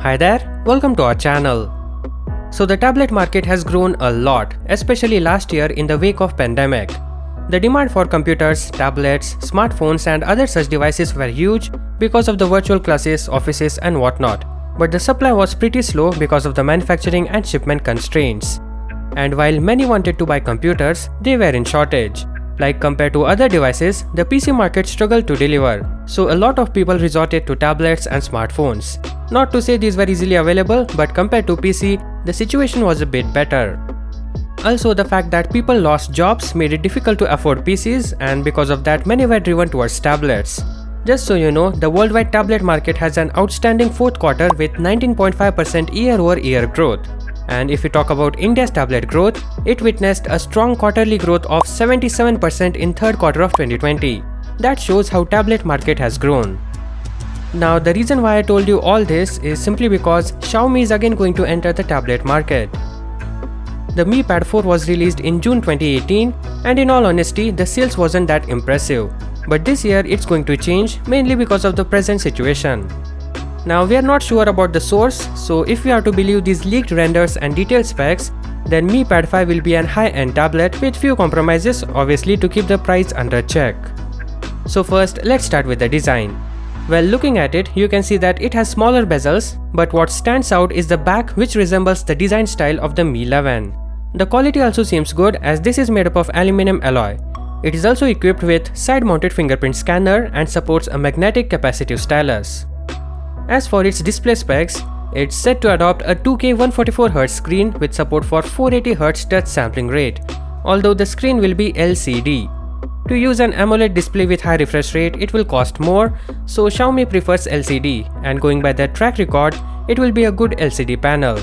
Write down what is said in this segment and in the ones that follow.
Hi there, welcome to our channel. So the tablet market has grown a lot, especially last year in the wake of pandemic. The demand for computers, tablets, smartphones and other such devices were huge because of the virtual classes, offices and whatnot. But the supply was pretty slow because of the manufacturing and shipment constraints. And while many wanted to buy computers, they were in shortage. Like compared to other devices, the PC market struggled to deliver, so a lot of people resorted to tablets and smartphones. Not to say these were easily available, but compared to PC, the situation was a bit better. Also, the fact that people lost jobs made it difficult to afford PCs, and because of that many were driven towards tablets. Just so you know, the worldwide tablet market has an outstanding fourth quarter with 19.5% year-over-year growth. And if we talk about India's tablet growth, it witnessed a strong quarterly growth of 77% in third quarter of 2020. That shows how tablet market has grown. Now the reason why I told you all this is simply because Xiaomi is again going to enter the tablet market. The Mi Pad 4 was released in June 2018 and in all honesty the sales wasn't that impressive. But this year it's going to change mainly because of the present situation. Now we are not sure about the source, so if we are to believe these leaked renders and detailed specs, then Mi Pad 5 will be an high-end tablet with few compromises obviously to keep the price under check. So first let's start with the design. Well, looking at it, you can see that it has smaller bezels, but what stands out is the back which resembles the design style of the Mi 11. The quality also seems good as this is made up of aluminum alloy. It is also equipped with side-mounted fingerprint scanner and supports a magnetic capacitive stylus. As for its display specs, it's set to adopt a 2K 144Hz screen with support for 480Hz touch sampling rate, although the screen will be LCD. To use an AMOLED display with high refresh rate, it will cost more, so Xiaomi prefers LCD, and going by their track record, it will be a good LCD panel.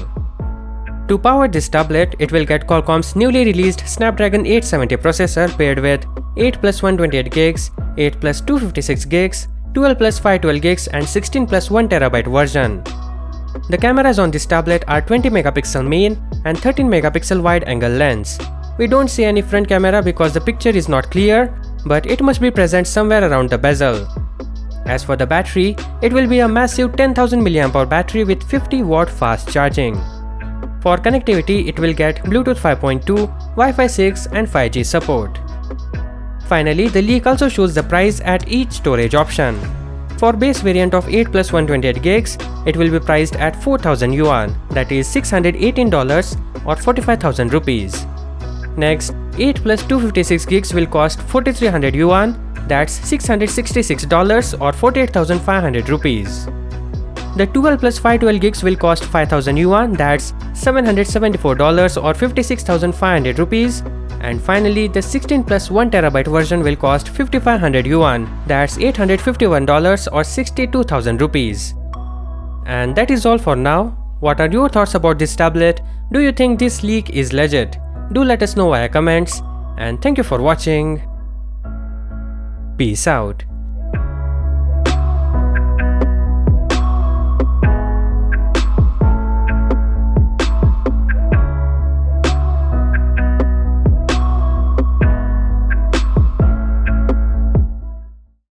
To power this tablet, it will get Qualcomm's newly released Snapdragon 870 processor paired with 8 plus 128GB, 8 plus 256GB, 12 plus 512GB and 16 plus 1TB version. The cameras on this tablet are 20 megapixel main and 13 megapixel wide angle lens. We don't see any front camera because the picture is not clear, but it must be present somewhere around the bezel. As for the battery, it will be a massive 10,000 mAh battery with 50 watt fast charging. For connectivity, it will get Bluetooth 5.2, Wi-Fi 6 and 5G support. Finally, the leak also shows the price at each storage option. For base variant of 8 plus 128GB, it will be priced at 4,000 yuan, that is $618 or 45,000 rupees. Next, 8 plus 256GB will cost 4,300 yuan, that's $666 or 48,500 rupees. The 12 plus 512GB will cost 5,000 yuan, that's $774 or 56,500 rupees. And finally, the 16 plus 1TB version will cost 5,500 yuan, that's $851 or 62,000 rupees. And that is all for now. What are your thoughts about this tablet? Do you think this leak is legit? Do let us know via comments, and thank you for watching. Peace out.